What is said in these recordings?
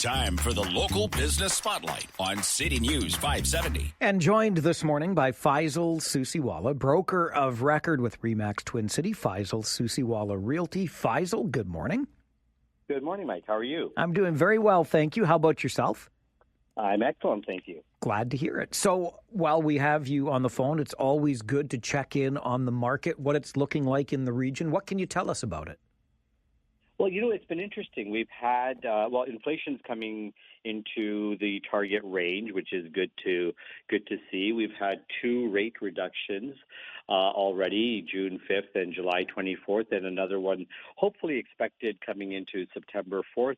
Time for the Local Business Spotlight on City News 570. And joined this morning by Faisal Susiwala, broker of record with RE/MAX Twin City, Faisal Susiwala Realty. Faisal, good morning. Good morning, Mike. How are you? I'm doing very well, thank you. How about yourself? I'm excellent, thank you. Glad to hear it. So while we have you on the phone, it's always good to check in on the market, what it's looking like in the region. What can you tell us about it? Well, it's been interesting. We've had, inflation's coming into the target range, which is good to see. We've had two rate reductions already, June 5th and July 24th, and another one hopefully expected coming into September 4th,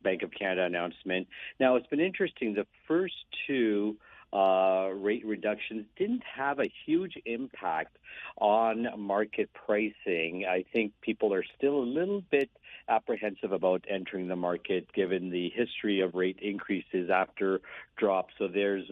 Bank of Canada announcement. Now, it's been interesting. The first two rate reductions didn't have a huge impact on market pricing. I think people are still a little bit apprehensive about entering the market given the history of rate increases after drops. So there's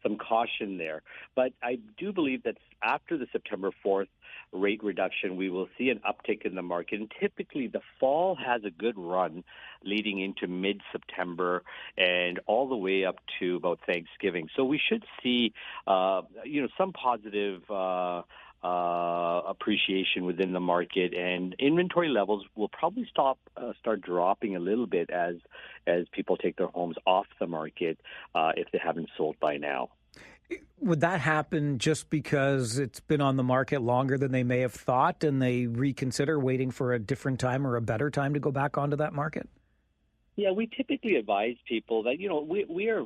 some caution there. But I do believe that after the September 4th rate reduction, we will see an uptick in the market. And typically the fall has a good run leading into mid-September and all the way up to about Thanksgiving. So we should see, some positive appreciation within the market, and inventory levels will probably start dropping a little bit as people take their homes off the market if they haven't sold by now. Would that happen just because it's been on the market longer than they may have thought and they reconsider waiting for a different time or a better time to go back onto that market? Yeah, we typically advise people that, we are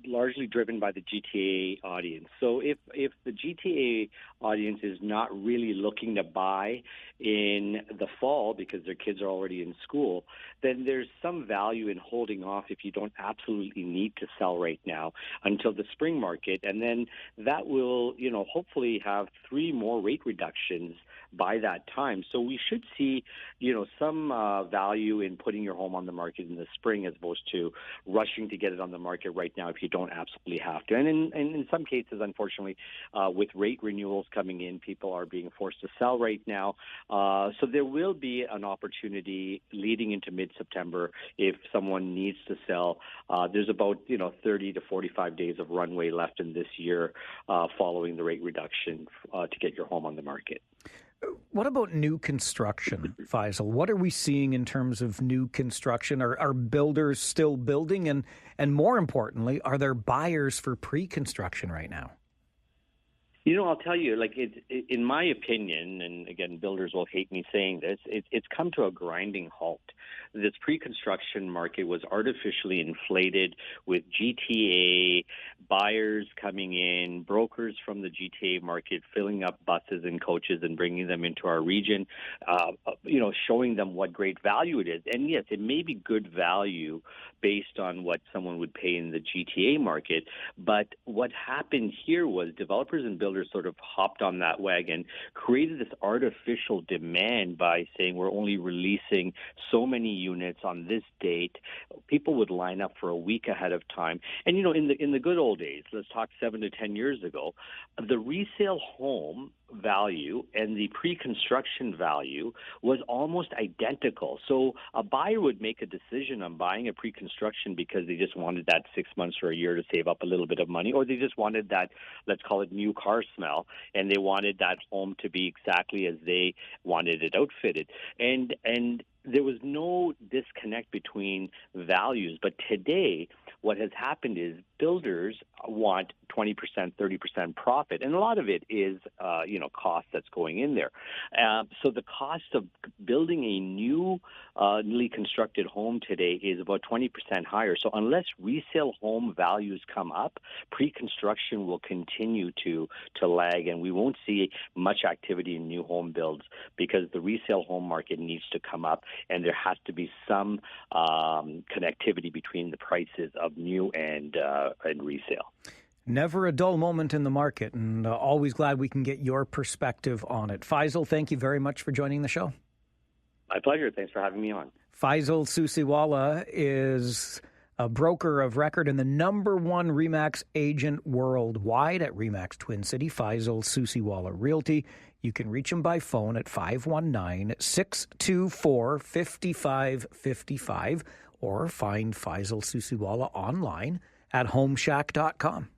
largely driven by the GTA audience. So if the GTA audience is not really looking to buy in the fall because their kids are already in school, then there's some value in holding off if you don't absolutely need to sell right now until the spring market. And then that will, hopefully have three more rate reductions by that time. So we should see, some value in putting your home on the market in the spring as opposed to rushing to get it on the market right now if you don't absolutely have to. And in some cases, unfortunately, with rate renewals coming in, people are being forced to sell right now. So there will be an opportunity leading into mid-September if someone needs to sell. There's about 30 to 45 days of runway left in this year following the rate reduction to get your home on the market. What about new construction, Faisal? What are we seeing in terms of new construction? Are builders still building? And more importantly, are there buyers for pre-construction right now? I'll tell you, in my opinion, and again, builders will hate me saying this, it's come to a grinding halt. This pre-construction market was artificially inflated with GTA buyers coming in, brokers from the GTA market filling up buses and coaches and bringing them into our region, showing them what great value it is. And yes, it may be good value based on what someone would pay in the GTA market. But what happened here was developers and builders sort of hopped on that wagon, created this artificial demand by saying we're only releasing so many units on this date. People would line up for a week ahead of time. And, in the good old days, let's talk 7 to 10 years ago, the resale home value and the pre-construction value was almost identical. So a buyer would make a decision on buying a pre-construction because they just wanted that 6 months or a year to save up a little bit of money, or they just wanted that, let's call it new car smell, and they wanted that home to be exactly as they wanted it outfitted. And there was no disconnect between values. But today, what has happened is builders want 20%, 30% profit. And a lot of it is, cost that's going in there. So the cost of building a newly constructed home today is about 20% higher. So unless resale home values come up, pre-construction will continue to lag, and we won't see much activity in new home builds because the resale home market needs to come up, and there has to be some connectivity between the prices of new and resale. Never a dull moment in the market, and always glad we can get your perspective on it. Faisal, thank you very much for joining the show. My pleasure. Thanks for having me on. Faisal Susiwala is a broker of record and the number one RE/MAX agent worldwide at RE/MAX Twin City, Faisal Susiwala Realty. You can reach him by phone at 519-624-5555 or find Faisal Susiwala online at homeshack.com.